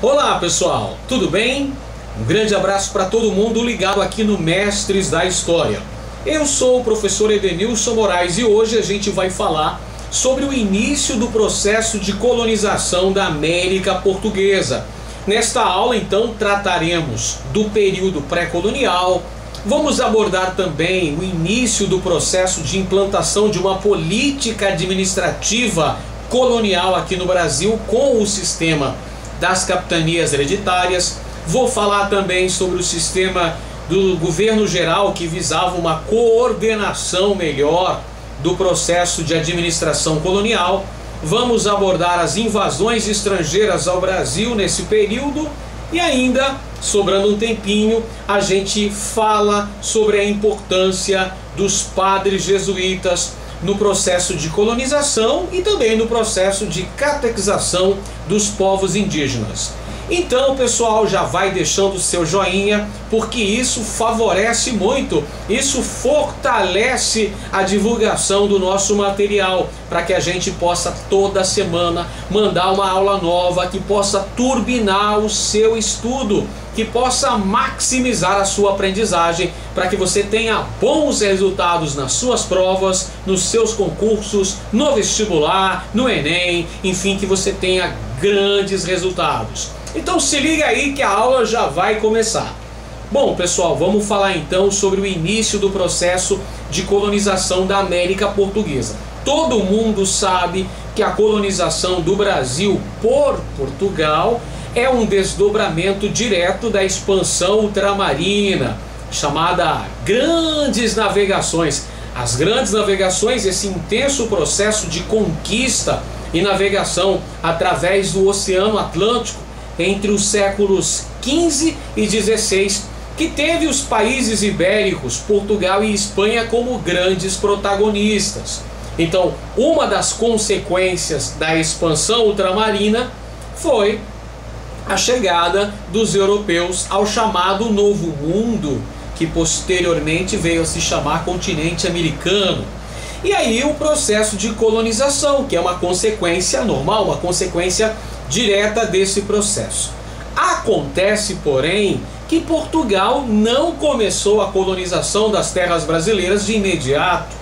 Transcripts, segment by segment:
Olá pessoal, tudo bem? Um grande abraço para todo mundo ligado aqui no Mestres da História. Eu sou o professor Edenilson Moraes e hoje a gente vai falar sobre o início do processo de colonização da América Portuguesa. Nesta aula então trataremos do período pré-colonial, vamos abordar também o início do processo de implantação de uma política administrativa colonial aqui no Brasil com o sistema das capitanias hereditárias. Vou falar também sobre o sistema do governo geral que visava uma coordenação melhor do processo de administração colonial. Vamos abordar as invasões estrangeiras ao Brasil nesse período e ainda, sobrando um tempinho, a gente fala sobre a importância dos padres jesuítas no processo de colonização e também no processo de catequização dos povos indígenas. Então, pessoal, já vai deixando o seu joinha, porque isso favorece muito, isso fortalece a divulgação do nosso material, para que a gente possa toda semana mandar uma aula nova, que possa turbinar o seu estudo, que possa maximizar a sua aprendizagem, para que você tenha bons resultados nas suas provas, nos seus concursos, no vestibular, no Enem, enfim, que você tenha grandes resultados. Então se liga aí que a aula já vai começar. Bom pessoal, vamos falar então sobre o início do processo de colonização da América Portuguesa. Todo mundo sabe que a colonização do Brasil por Portugal é um desdobramento direto da expansão ultramarina, chamada Grandes Navegações. As Grandes Navegações, esse intenso processo de conquista e navegação através do Oceano Atlântico entre os séculos XV e XVI, que teve os países ibéricos, Portugal e Espanha, como grandes protagonistas. Então, uma das consequências da expansão ultramarina foi a chegada dos europeus ao chamado Novo Mundo, que posteriormente veio a se chamar continente americano. E aí o processo de colonização, que é uma consequência normal, uma consequência direta desse processo. Acontece, porém, que Portugal não começou a colonização das terras brasileiras de imediato.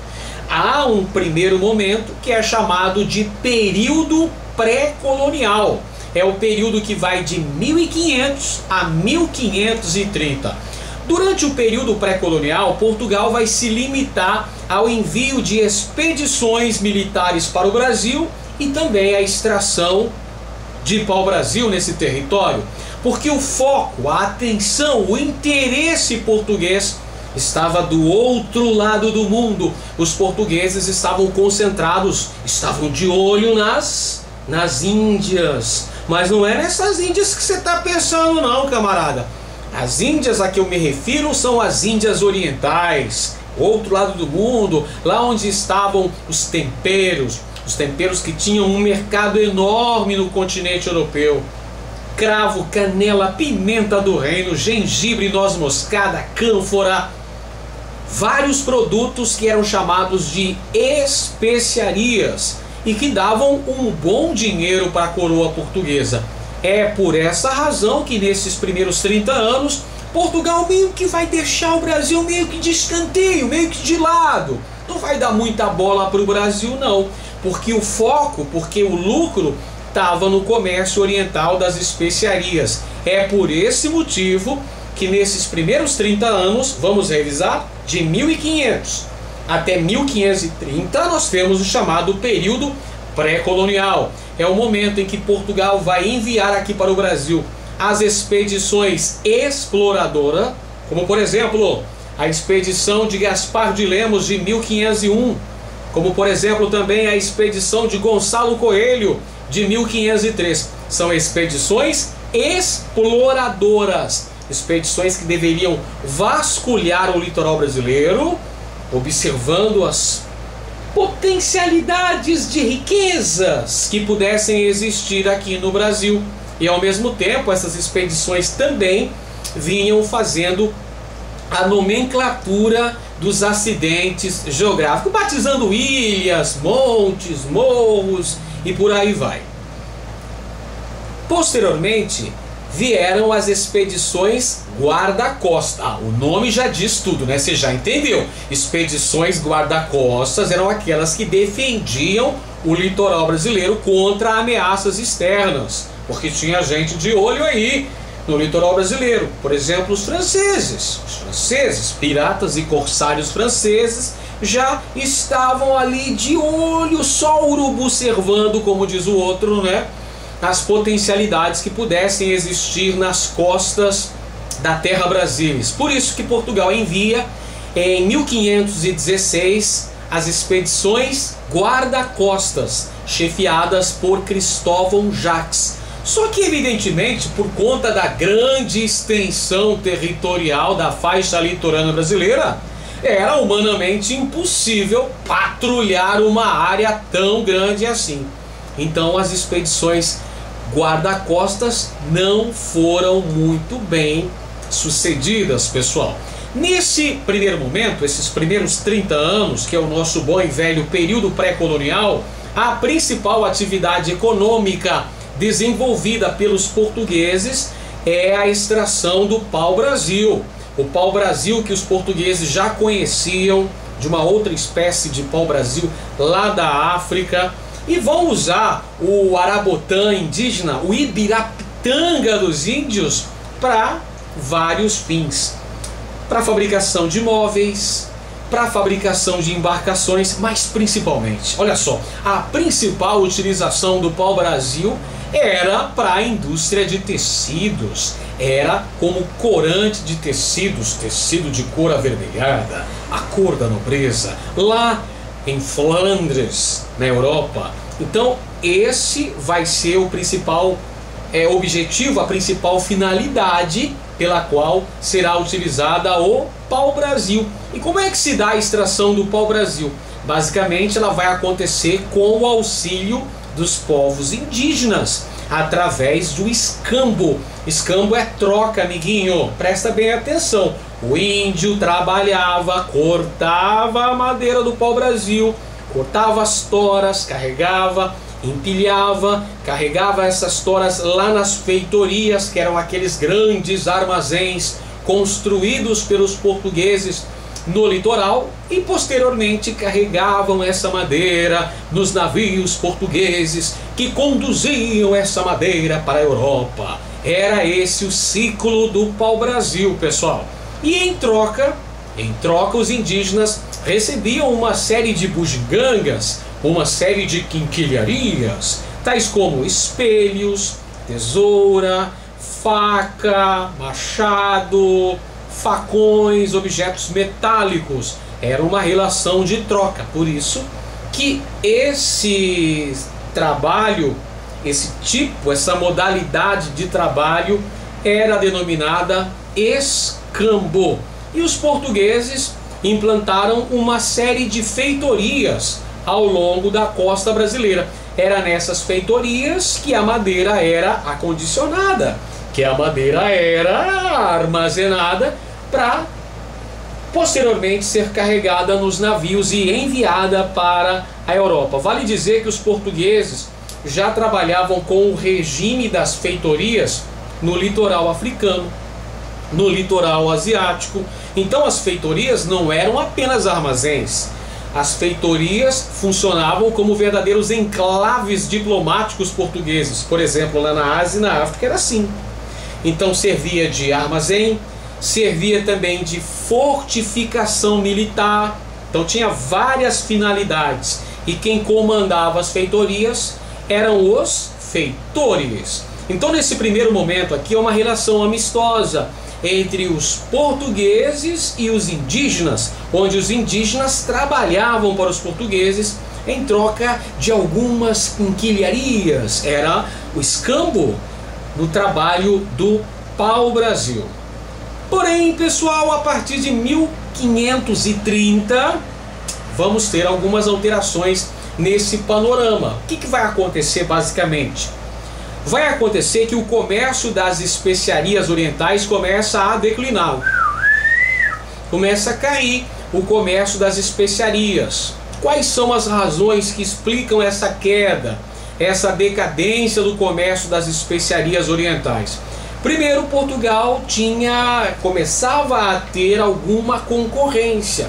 Há um primeiro momento que é chamado de período pré-colonial. É o período que vai de 1500 a 1530. Durante o período pré-colonial, Portugal vai se limitar ao envio de expedições militares para o Brasil e também a extração de pau-brasil nesse território, porque o foco, a atenção, o interesse português estava do outro lado do mundo. Os portugueses estavam concentrados, estavam de olho nas Índias. Mas não é nessas Índias que você está pensando não, camarada. As Índias a que eu me refiro são as Índias orientais, outro lado do mundo, lá onde estavam os temperos que tinham um mercado enorme no continente europeu. Cravo, canela, pimenta do reino, gengibre, noz moscada, cânfora, vários produtos que eram chamados de especiarias e que davam um bom dinheiro para a coroa portuguesa. É por essa razão que nesses primeiros 30 anos, Portugal meio que vai deixar o Brasil meio que de escanteio, meio que de lado. Não vai dar muita bola para o Brasil não, porque o foco, porque o lucro estava no comércio oriental das especiarias. É por esse motivo que nesses primeiros 30 anos, vamos revisar, de 1500 até 1530, nós temos o chamado período pré-colonial. É o momento em que Portugal vai enviar aqui para o Brasil as expedições exploradoras, como por exemplo a expedição de Gaspar de Lemos de 1501, como por exemplo também a expedição de Gonçalo Coelho de 1503. São expedições exploradoras, expedições que deveriam vasculhar o litoral brasileiro, observando as potencialidades de riquezas que pudessem existir aqui no Brasil. E ao mesmo tempo essas expedições também vinham fazendo a nomenclatura dos acidentes geográficos, batizando ilhas, montes, morros e por aí vai. Posteriormente, vieram as expedições guarda-costa. O nome já diz tudo, né? Você já entendeu. Expedições guarda-costas eram aquelas que defendiam o litoral brasileiro contra ameaças externas, porque tinha gente de olho aí no litoral brasileiro. Por exemplo, os franceses, piratas e corsários franceses, já estavam ali de olho, só o urubu servando, como diz o outro, né? As potencialidades que pudessem existir nas costas da terra brasilis. Por isso que Portugal envia, em 1516, as expedições guarda-costas, chefiadas por Cristóvão Jacques. Só que, evidentemente, por conta da grande extensão territorial da faixa litorânea brasileira, era humanamente impossível patrulhar uma área tão grande assim. Então as expedições guarda-costas não foram muito bem sucedidas, pessoal. Nesse primeiro momento, esses primeiros 30 anos, que é o nosso bom e velho período pré-colonial, a principal atividade econômica desenvolvida pelos portugueses é a extração do pau-brasil. O pau-brasil que os portugueses já conheciam, de uma outra espécie de pau-brasil lá da África, e vão usar o arabotã indígena, o ibirapitanga dos índios, para vários fins. Para fabricação de móveis, para fabricação de embarcações, mas principalmente, olha só, a principal utilização do pau-brasil era para a indústria de tecidos, era como corante de tecidos, tecido de cor avermelhada, a cor da nobreza, lá em Flandres, na Europa. Então esse vai ser o principal objetivo, a principal finalidade pela qual será utilizada o pau-brasil. E como é que se dá a extração do pau-brasil? Basicamente ela vai acontecer com o auxílio dos povos indígenas, através do escambo. Escambo é troca, amiguinho, presta bem atenção. O índio trabalhava, cortava a madeira do pau-brasil, cortava as toras, carregava, empilhava, carregava essas toras lá nas feitorias, que eram aqueles grandes armazéns construídos pelos portugueses no litoral, e posteriormente carregavam essa madeira nos navios portugueses que conduziam essa madeira para a Europa. Era esse o ciclo do pau-brasil, pessoal. E em troca os indígenas recebiam uma série de bugigangas, uma série de quinquilharias, tais como espelhos, tesoura, faca, machado, facões, objetos metálicos. Era uma relação de troca. Por isso que esse trabalho, esse tipo, essa modalidade de trabalho era denominada escambo. E os portugueses implantaram uma série de feitorias ao longo da costa brasileira. Era nessas feitorias que a madeira era acondicionada, que a madeira era armazenada para posteriormente ser carregada nos navios e enviada para a Europa. Vale dizer que os portugueses já trabalhavam com o regime das feitorias no litoral africano, no litoral asiático. Então as feitorias não eram apenas armazéns. As feitorias funcionavam como verdadeiros enclaves diplomáticos portugueses. Por exemplo, lá na Ásia e na África era assim. Então servia de armazém, servia também de fortificação militar. Então tinha várias finalidades. E quem comandava as feitorias eram os feitores. Então nesse primeiro momento aqui é uma relação amistosa entre os portugueses e os indígenas, onde os indígenas trabalhavam para os portugueses em troca de algumas quinquilharias. Era o escambo no trabalho do pau-brasil. Porém, pessoal, a partir de 1530 vamos ter algumas alterações nesse panorama. O que vai acontecer basicamente? Vai acontecer que o comércio das especiarias orientais começa a declinar. Começa a cair o comércio das especiarias. Quais são as razões que explicam essa queda, essa decadência do comércio das especiarias orientais? Primeiro, Portugal começava a ter alguma concorrência.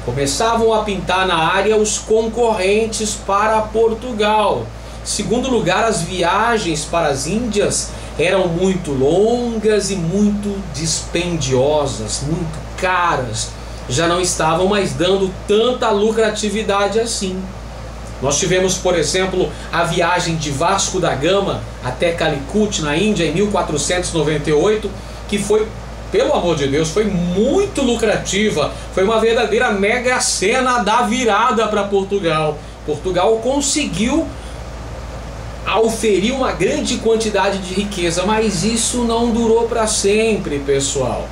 Começavam a pintar na área os concorrentes para Portugal. Segundo lugar, as viagens para as Índias eram muito longas e muito dispendiosas, muito caras. Já não estavam mais dando tanta lucratividade assim. Nós tivemos, por exemplo, a viagem de Vasco da Gama até Calicut, na Índia, em 1498, que foi, pelo amor de Deus, foi muito lucrativa. Foi uma verdadeira mega cena da virada para Portugal. Portugal conseguiu auferir uma grande quantidade de riqueza, mas isso não durou para sempre, pessoal.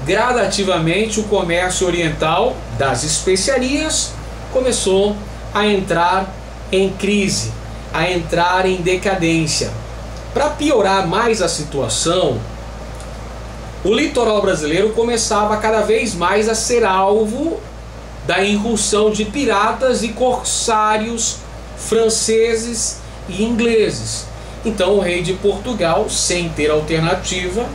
Gradativamente, o comércio oriental das especiarias começou a entrar em crise, a entrar em decadência. Para piorar mais a situação, o litoral brasileiro começava cada vez mais a ser alvo da incursão de piratas e corsários franceses e ingleses. Então o rei de Portugal, sem ter alternativa,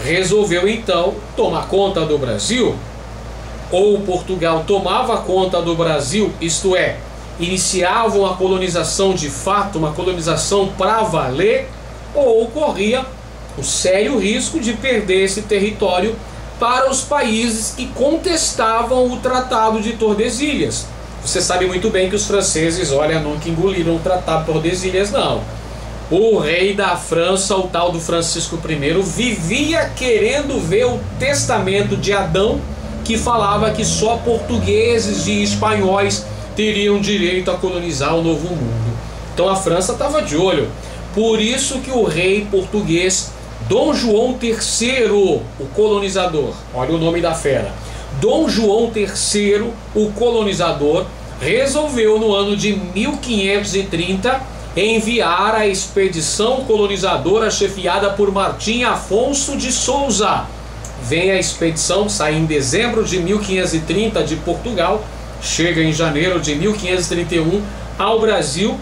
resolveu então tomar conta do Brasil. Ou Portugal tomava conta do Brasil, isto é, iniciavam a colonização de fato, uma colonização para valer, ou corria o sério risco de perder esse território para os países que contestavam o Tratado de Tordesilhas. Você sabe muito bem que os franceses, olha, nunca engoliram o Tratado de Tordesilhas, não. O rei da França, o tal do Francisco I, vivia querendo ver o testamento de Adão, que falava que só portugueses e espanhóis teriam direito a colonizar o Novo Mundo. Então a França estava de olho. Por isso que o rei português Dom João III, o colonizador, olha o nome da fera, Dom João III, o colonizador, resolveu no ano de 1530 enviar a expedição colonizadora chefiada por Martim Afonso de Souza. Vem a expedição, sai em dezembro de 1530 de Portugal, chega em janeiro de 1531 ao Brasil,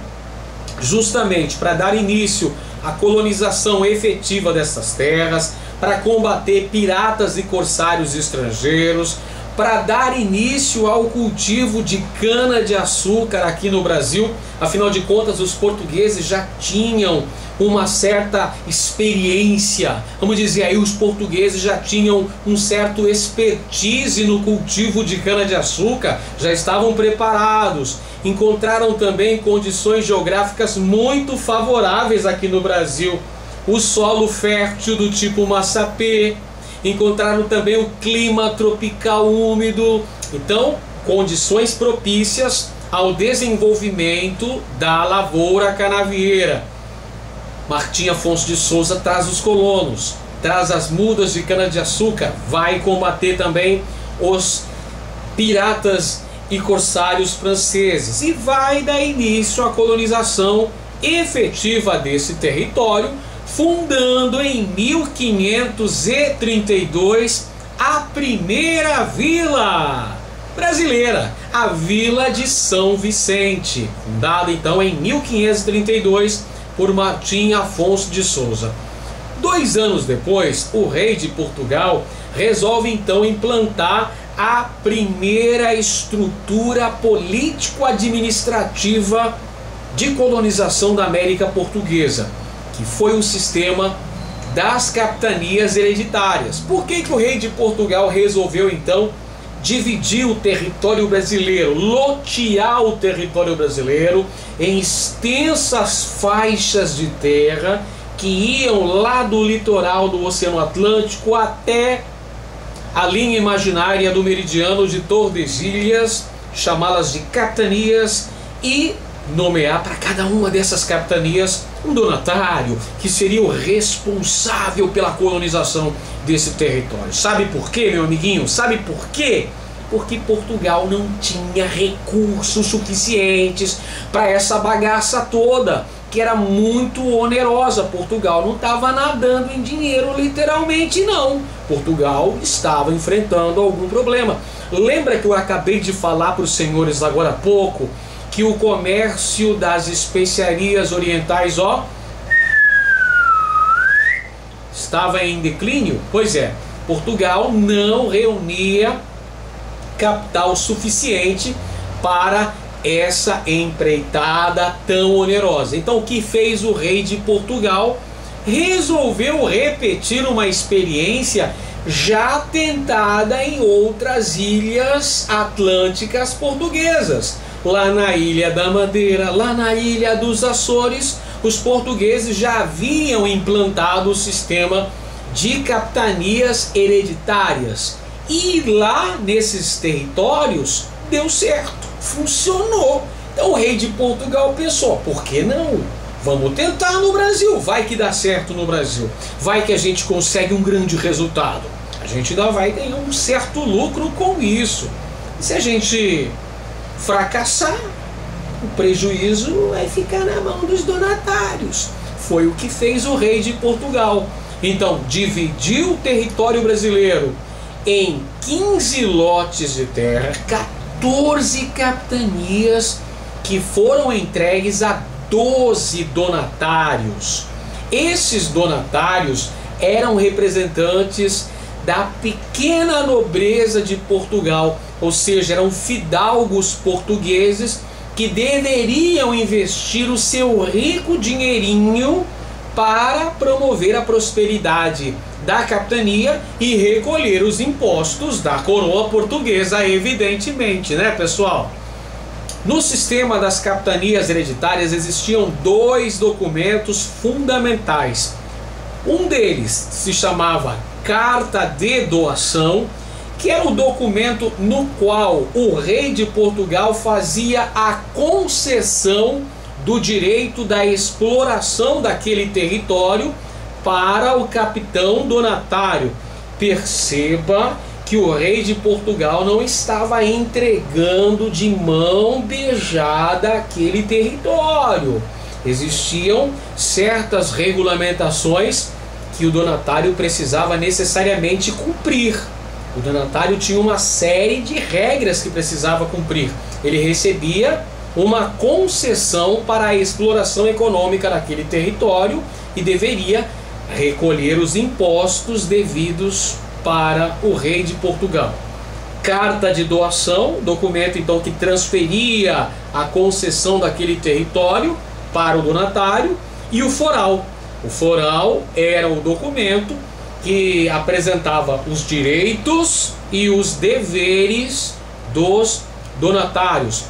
justamente para dar início à colonização efetiva dessas terras, para combater piratas e corsários estrangeiros, para dar início ao cultivo de cana-de-açúcar aqui no Brasil. Afinal de contas, os portugueses já tinham uma certa experiência, vamos dizer aí, os portugueses já tinham um certo expertise no cultivo de cana-de-açúcar, já estavam preparados. Encontraram também condições geográficas muito favoráveis aqui no Brasil, o solo fértil do tipo Massapê, encontraram também o clima tropical úmido, então condições propícias ao desenvolvimento da lavoura canavieira. Martim Afonso de Souza traz os colonos, traz as mudas de cana-de-açúcar, vai combater também os piratas e corsários franceses e vai dar início à colonização efetiva desse território, fundando em 1532 a primeira vila brasileira, a Vila de São Vicente, fundada então em 1532 por Martim Afonso de Souza. 2 anos depois, o rei de Portugal resolve então implantar a primeira estrutura político-administrativa de colonização da América Portuguesa, que foi o sistema das capitanias hereditárias. Por que o rei de Portugal resolveu então dividir o território brasileiro, lotear o território brasileiro em extensas faixas de terra que iam lá do litoral do Oceano Atlântico até a linha imaginária do meridiano de Tordesilhas, chamá-las de capitanias, e nomear para cada uma dessas capitanias um donatário que seria o responsável pela colonização desse território. Sabe por quê, meu amiguinho? Sabe por quê? Porque Portugal não tinha recursos suficientes para essa bagaça toda, que era muito onerosa. Portugal não estava nadando em dinheiro, literalmente não. Portugal estava enfrentando algum problema. Lembra que eu acabei de falar para os senhores agora há pouco que o comércio das especiarias orientais, estava em declínio? Pois é, Portugal não reunia capital suficiente para essa empreitada tão onerosa. Então o que fez o rei de Portugal? Resolveu repetir uma experiência já tentada em outras ilhas atlânticas portuguesas. Lá na Ilha da Madeira, lá na Ilha dos Açores, os portugueses já haviam implantado o sistema de capitanias hereditárias. E lá nesses territórios deu certo, funcionou. Então o rei de Portugal pensou, por que não? Vamos tentar no Brasil, vai que dá certo no Brasil. Vai que a gente consegue um grande resultado. A gente ainda vai ganhar um certo lucro com isso. E se a gente fracassar, o prejuízo vai ficar na mão dos donatários. Foi o que fez o rei de Portugal. Então, dividiu o território brasileiro em 15 lotes de terra, 14 capitanias que foram entregues a 12 donatários. Esses donatários eram representantes da pequena nobreza de Portugal, ou seja, eram fidalgos portugueses que deveriam investir o seu rico dinheirinho para promover a prosperidade da capitania e recolher os impostos da coroa portuguesa, evidentemente, né, pessoal? No sistema das capitanias hereditárias existiam dois documentos fundamentais. Um deles se chamava Carta de Doação, que era o documento no qual o rei de Portugal fazia a concessão do direito da exploração daquele território para o capitão donatário. Perceba que o rei de Portugal não estava entregando de mão beijada aquele território. Existiam certas regulamentações que o donatário precisava necessariamente cumprir. O donatário tinha uma série de regras que precisava cumprir. Ele recebia uma concessão para a exploração econômica daquele território e deveria recolher os impostos devidos para o rei de Portugal. Carta de doação, documento então que transferia a concessão daquele território para o donatário, e o foral. O foral era o documento que apresentava os direitos e os deveres dos donatários.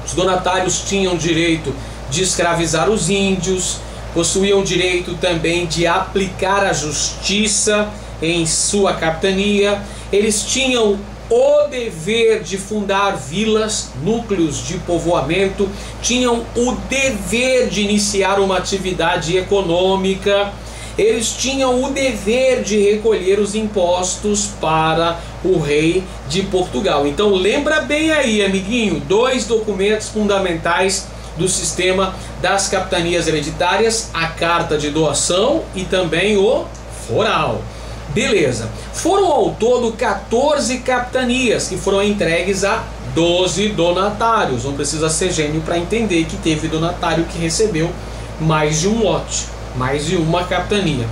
Os donatários tinham direito de escravizar os índios, possuíam direito também de aplicar a justiça em sua capitania. Eles tinham o dever de fundar vilas, núcleos de povoamento, tinham o dever de iniciar uma atividade econômica, eles tinham o dever de recolher os impostos para o rei de Portugal. Então lembra bem aí, amiguinho, dois documentos fundamentais do sistema das capitanias hereditárias: a carta de doação e também o foral. Beleza, foram ao todo 14 capitanias que foram entregues a 12 donatários. Não precisa ser gênio para entender que teve donatário que recebeu mais de um lote, mais de uma capitania.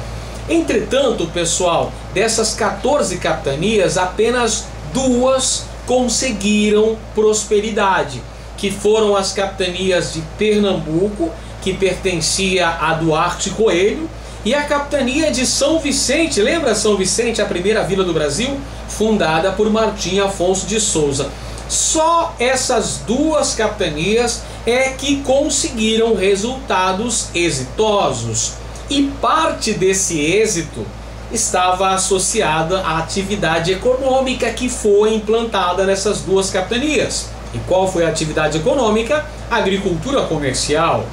Entretanto, pessoal, dessas 14 capitanias, apenas 2 conseguiram prosperidade, que foram as capitanias de Pernambuco, que pertencia a Duarte Coelho, e a capitania de São Vicente. Lembra São Vicente, a primeira vila do Brasil? Fundada por Martim Afonso de Souza. Só essas 2 capitanias é que conseguiram resultados exitosos. E parte desse êxito estava associada à atividade econômica que foi implantada nessas 2 capitanias. E qual foi a atividade econômica? Agricultura comercial.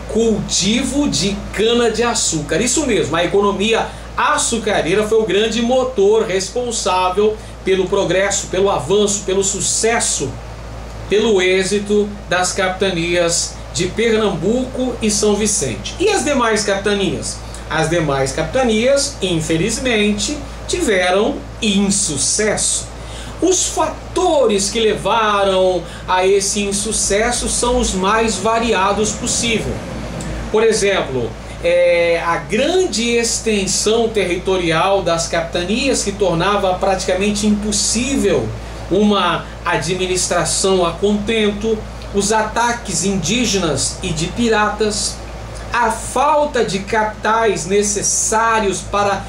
Cultivo de cana-de-açúcar. Isso mesmo, a economia açucareira foi o grande motor responsável pelo progresso, pelo avanço, pelo sucesso, pelo êxito das capitanias de Pernambuco e São Vicente. E as demais capitanias? As demais capitanias, infelizmente, tiveram insucesso. Os fatores que levaram a esse insucesso são os mais variados possível. Por exemplo, a grande extensão territorial das capitanias, que tornava praticamente impossível uma administração a contento, os ataques indígenas e de piratas, a falta de capitais necessários para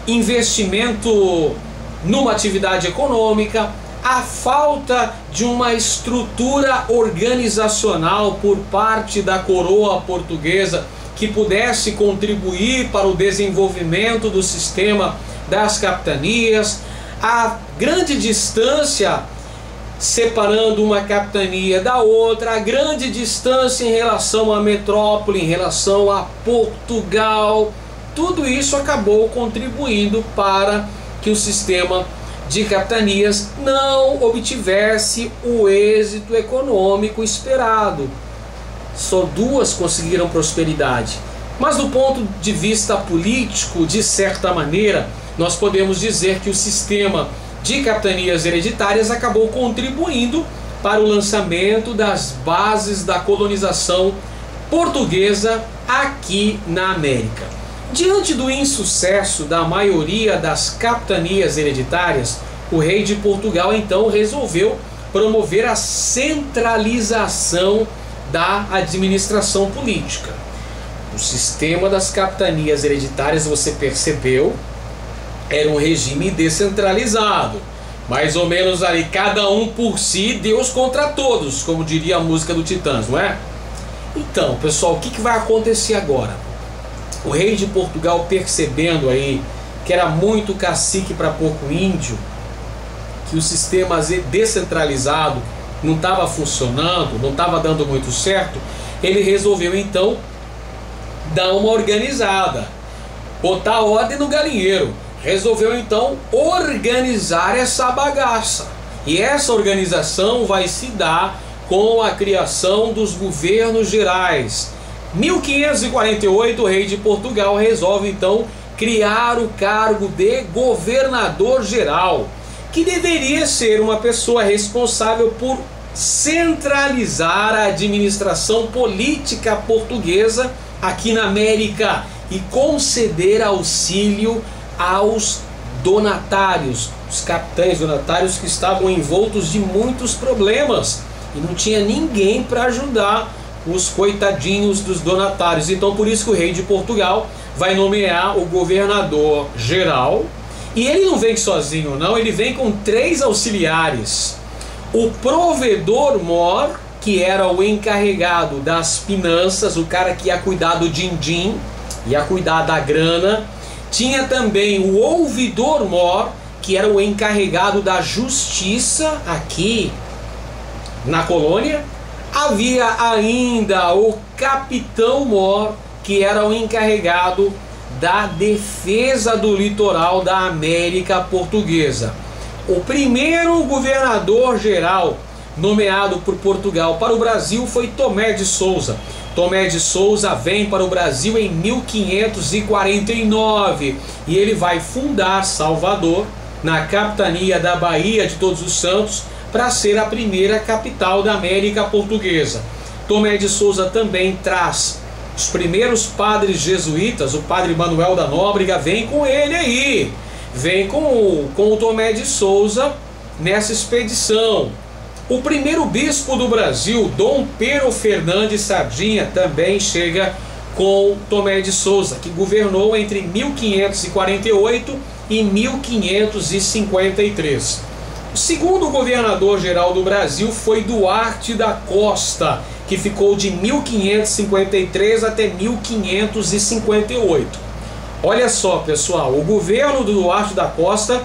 investimento numa atividade econômica, a falta de uma estrutura organizacional por parte da coroa portuguesa que pudesse contribuir para o desenvolvimento do sistema das capitanias, a grande distância separando uma capitania da outra, a grande distância em relação à metrópole, em relação a Portugal, tudo isso acabou contribuindo para que o sistema de capitanias não obtivesse o êxito econômico esperado. Só duas conseguiram prosperidade. Mas do ponto de vista político, de certa maneira, nós podemos dizer que o sistema de capitanias hereditárias acabou contribuindo para o lançamento das bases da colonização portuguesa aqui na América. Diante do insucesso da maioria das capitanias hereditárias, o rei de Portugal então resolveu promover a centralização da administração política. O sistema das capitanias hereditárias, você percebeu, era um regime descentralizado, mais ou menos ali, cada um por si, Deus contra todos, como diria a música do Titãs, não é? Então, pessoal, o que vai acontecer agora? O rei de Portugal, percebendo aí que era muito cacique para pouco índio, que o sistema descentralizado não estava funcionando, não estava dando muito certo, ele resolveu então dar uma organizada, botar ordem no galinheiro. Resolveu então organizar essa bagaça. E essa organização vai se dar com a criação dos governos gerais. 1548, o rei de Portugal resolve então criar o cargo de governador geral, que deveria ser uma pessoa responsável por centralizar a administração política portuguesa aqui na América e conceder auxílio aos donatários, os capitães donatários que estavam envoltos de muitos problemas e não tinha ninguém para ajudar os coitadinhos dos donatários. Então por isso que o rei de Portugal vai nomear o governador geral, e ele não vem sozinho não, ele vem com 3 auxiliares. O provedor-mor, que era o encarregado das finanças, o cara que ia cuidar do din-din, ia cuidar da grana. Tinha também o ouvidor-mor, que era o encarregado da justiça aqui na colônia. Havia ainda o capitão-mor, que era o encarregado da defesa do litoral da América Portuguesa. O primeiro governador geral nomeado por Portugal para o Brasil foi Tomé de Sousa. Tomé de Sousa vem para o Brasil em 1549 e ele vai fundar Salvador, na capitania da Bahia de Todos os Santos, para ser a primeira capital da América Portuguesa. Tomé de Sousa também traz os primeiros padres jesuítas, o padre Manuel da Nóbrega vem com ele aí, vem com o Tomé de Sousa nessa expedição. O primeiro bispo do Brasil, Dom Pero Fernandes Sardinha, também chega com Tomé de Sousa, que governou entre 1548 e 1553. O segundo governador-geral do Brasil foi Duarte da Costa, que ficou de 1553 até 1558. Olha só, pessoal, o governo do Duarte da Costa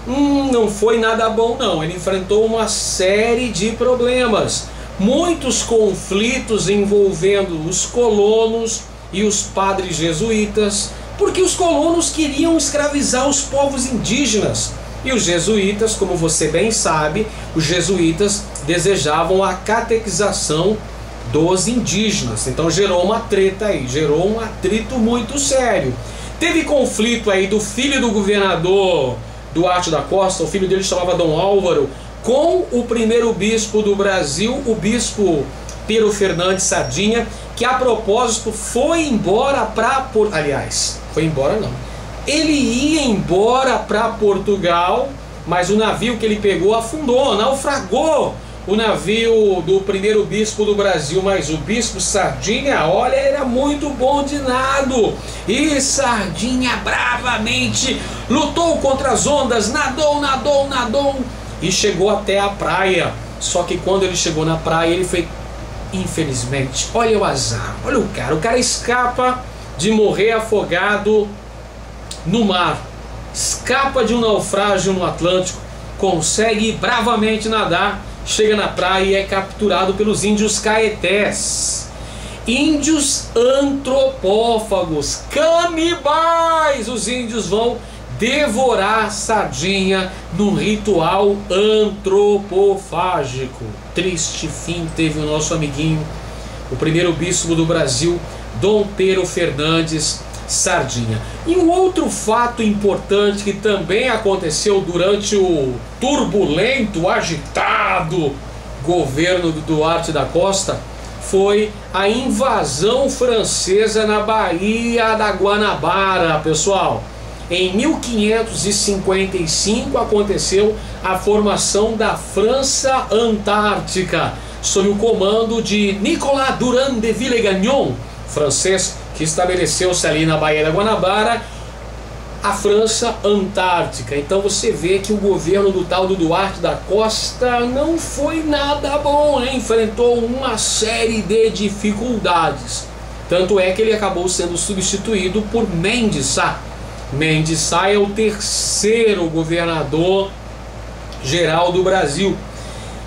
não foi nada bom não. Ele enfrentou uma série de problemas, muitos conflitos envolvendo os colonos e os padres jesuítas, porque os colonos queriam escravizar os povos indígenas. E os jesuítas, como você bem sabe, os jesuítas desejavam a catequização dos indígenas. Então gerou uma treta aí, gerou um atrito muito sério. Teve conflito aí do filho do governador Duarte da Costa, o filho dele chamava Dom Álvaro, com o primeiro bispo do Brasil, o bispo Pero Fernandes Sardinha, que a propósito foi embora para... Aliás, foi embora não. Ele ia embora para Portugal, mas o navio que ele pegou afundou, naufragou o navio do primeiro bispo do Brasil. Mas o bispo Sardinha, olha, era muito bom de nado. E Sardinha bravamente lutou contra as ondas, nadou e chegou até a praia. Só que quando ele chegou na praia, ele foi, infelizmente, olha o azar, olha o cara escapa de morrer afogado no mar, escapa de um naufrágio no Atlântico, consegue bravamente nadar, chega na praia e é capturado pelos índios caetés, índios antropófagos, canibais. Os índios vão devorar Sardinha num ritual antropofágico. Triste fim teve o nosso amiguinho, o primeiro bispo do Brasil, Dom Pero Fernandes Sardinha. E um outro fato importante que também aconteceu durante o turbulento, agitado governo do Duarte da Costa foi a invasão francesa na Baía da Guanabara, pessoal. Em 1555 aconteceu a formação da França Antártica, sob o comando de Nicolas Durand de Villegagnon, francês, que estabeleceu-se ali na Baía da Guanabara, a França Antártica. Então você vê que o governo do tal do Duarte da Costa não foi nada bom, né? Enfrentou uma série de dificuldades. Tanto é que ele acabou sendo substituído por Mendes Sá. Mendes Sá é o terceiro governador geral do Brasil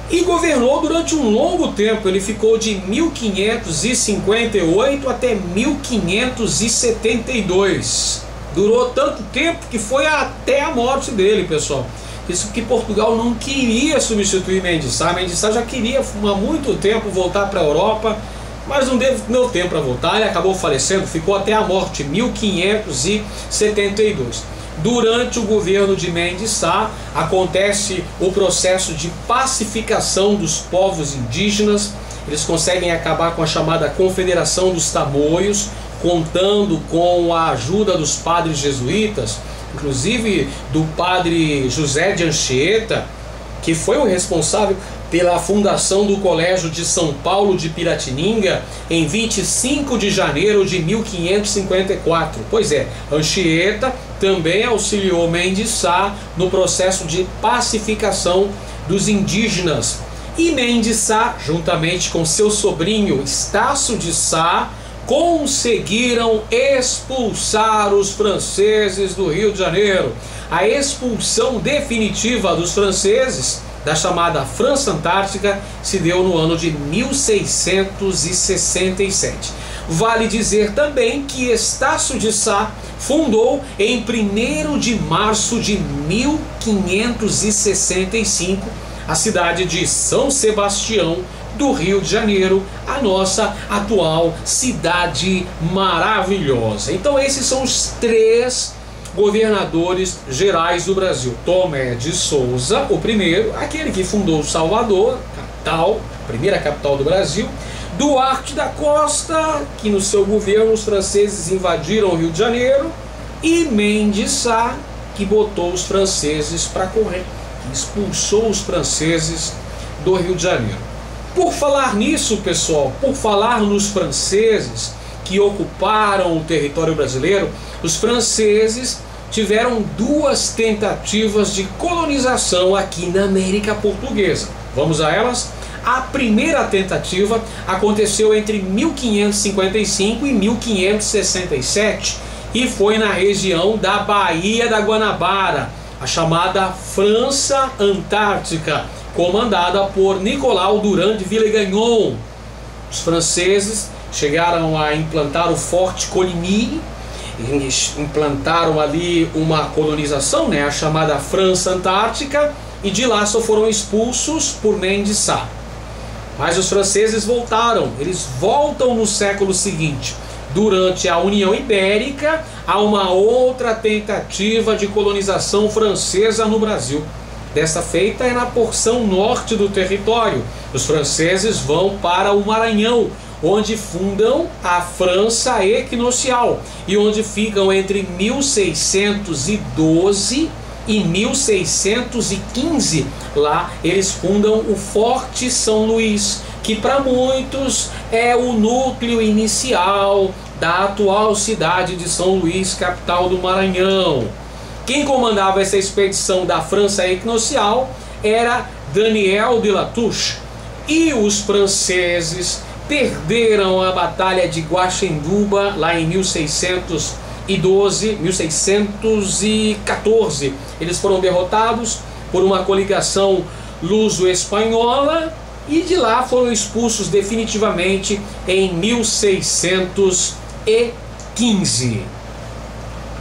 e governou durante um longo tempo. Ele ficou de 1558 até 1572. Durou tanto tempo que foi até a morte dele, pessoal. Isso que Portugal não queria substituir Mendes Sá. Mendes Sá já queria há muito tempo voltar para a Europa, mas não deu tempo para voltar. Ele acabou falecendo, ficou até a morte, 1572. Durante o governo de Mendes Sá, acontece o processo de pacificação dos povos indígenas. Eles conseguem acabar com a chamada Confederação dos Tamoios, contando com a ajuda dos padres jesuítas, inclusive do padre José de Anchieta, que foi o responsável pela fundação do Colégio de São Paulo de Piratininga em 25 de janeiro de 1554. Pois é, Anchieta também auxiliou Mendes Sá no processo de pacificação dos indígenas. E Mendes Sá, juntamente com seu sobrinho Estácio de Sá, conseguiram expulsar os franceses do Rio de Janeiro. A expulsão definitiva dos franceses da chamada França Antártica se deu no ano de 1667. Vale dizer também que Estácio de Sá fundou em 1º de março de 1565 a cidade de São Sebastião do Rio de Janeiro, a nossa atual cidade maravilhosa. Então esses são os 3 governadores gerais do Brasil. Tomé de Souza, o primeiro, aquele que fundou Salvador, capital, primeira capital do Brasil. Duarte da Costa, que no seu governo os franceses invadiram o Rio de Janeiro. E Mendes Sá, que botou os franceses para correr, que expulsou os franceses do Rio de Janeiro. Por falar nisso, pessoal, por falar nos franceses que ocuparam o território brasileiro, os franceses tiveram 2 tentativas de colonização aqui na América Portuguesa. Vamos a elas? A primeira tentativa aconteceu entre 1555 e 1567 e foi na região da Baía da Guanabara, a chamada França Antártica, comandada por Nicolas Durand de Villegagnon. Os franceses chegaram a implantar o Forte Coligny, implantaram ali uma colonização, né, a chamada França Antártica, e de lá só foram expulsos por Mendes Sá. Mas os franceses voltaram, eles voltam no século seguinte. Durante a União Ibérica, há uma outra tentativa de colonização francesa no Brasil. dessa feita é na porção norte do território. Os franceses vão para o Maranhão, onde fundam a França Equinocial e onde ficam entre 1612 e 1615. Lá eles fundam o Forte São Luís, que para muitos é o núcleo inicial da atual cidade de São Luís, capital do Maranhão. Quem comandava essa expedição da França Equinocial era Daniel de Latouche, e os franceses perderam a Batalha de Guaxenduba lá em 1614. Eles foram derrotados por uma coligação luso-espanhola e de lá foram expulsos definitivamente em 1615.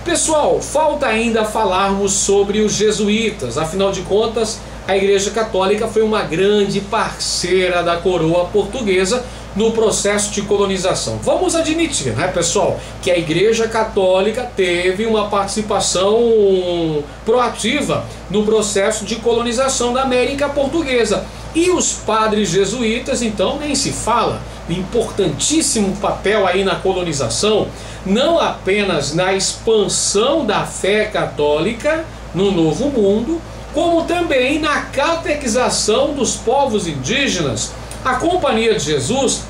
Pessoal, falta ainda falarmos sobre os jesuítas. Afinal de contas, a Igreja Católica foi uma grande parceira da coroa portuguesa no processo de colonização. Vamos admitir, né, pessoal, que a Igreja Católica teve uma participação proativa no processo de colonização da América Portuguesa. E os padres jesuítas, então, nem se fala. Importantíssimo papel aí na colonização, não apenas na expansão da fé católica no Novo Mundo, como também na catequização dos povos indígenas. A Companhia de Jesus,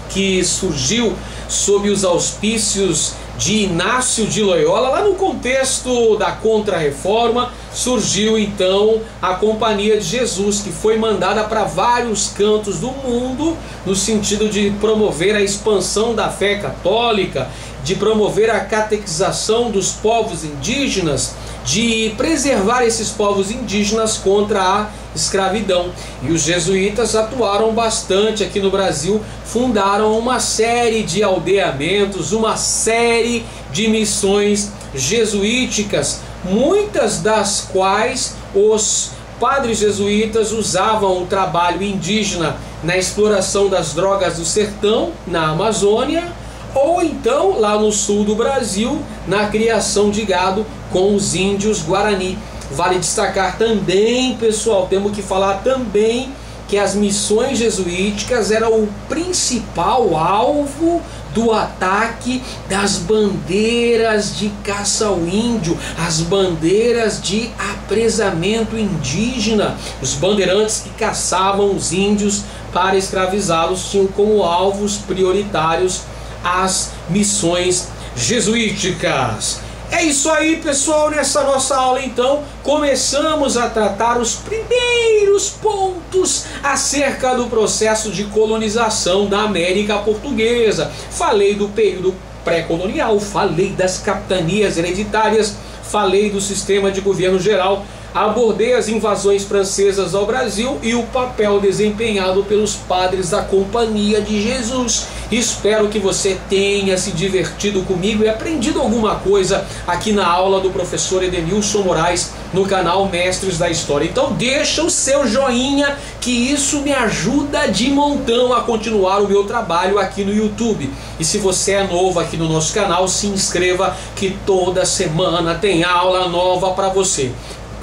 que surgiu sob os auspícios de Inácio de Loyola, lá no contexto da Contra-Reforma, surgiu então a Companhia de Jesus, que foi mandada para vários cantos do mundo, no sentido de promover a expansão da fé católica, de promover a catequização dos povos indígenas, de preservar esses povos indígenas contra a escravidão. E os jesuítas atuaram bastante aqui no Brasil, fundaram uma série de aldeamentos, uma série de missões jesuíticas, muitas das quais os padres jesuítas usavam o trabalho indígena na exploração das drogas do sertão, na Amazônia, ou então lá no sul do Brasil, na criação de gado com os índios Guarani. Vale destacar também, pessoal, temos que falar também que as missões jesuíticas eram o principal alvo do ataque das bandeiras de caça ao índio, as bandeiras de apresamento indígena. Os bandeirantes que caçavam os índios para escravizá-los tinham como alvos prioritários as missões jesuíticas. É isso aí, pessoal. Nessa nossa aula, então, começamos a tratar os primeiros pontos acerca do processo de colonização da América Portuguesa. Falei do período pré-colonial, falei das capitanias hereditárias, falei do sistema de governo geral, abordei as invasões francesas ao Brasil e o papel desempenhado pelos padres da Companhia de Jesus. Espero que você tenha se divertido comigo e aprendido alguma coisa aqui na aula do professor Edenilson Moraes no canal Mestres da História. Então deixa o seu joinha, que isso me ajuda de montão a continuar o meu trabalho aqui no YouTube. E se você é novo aqui no nosso canal, se inscreva, que toda semana tem aula nova para você.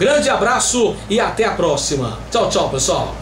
Grande abraço e até a próxima. Tchau, tchau, pessoal.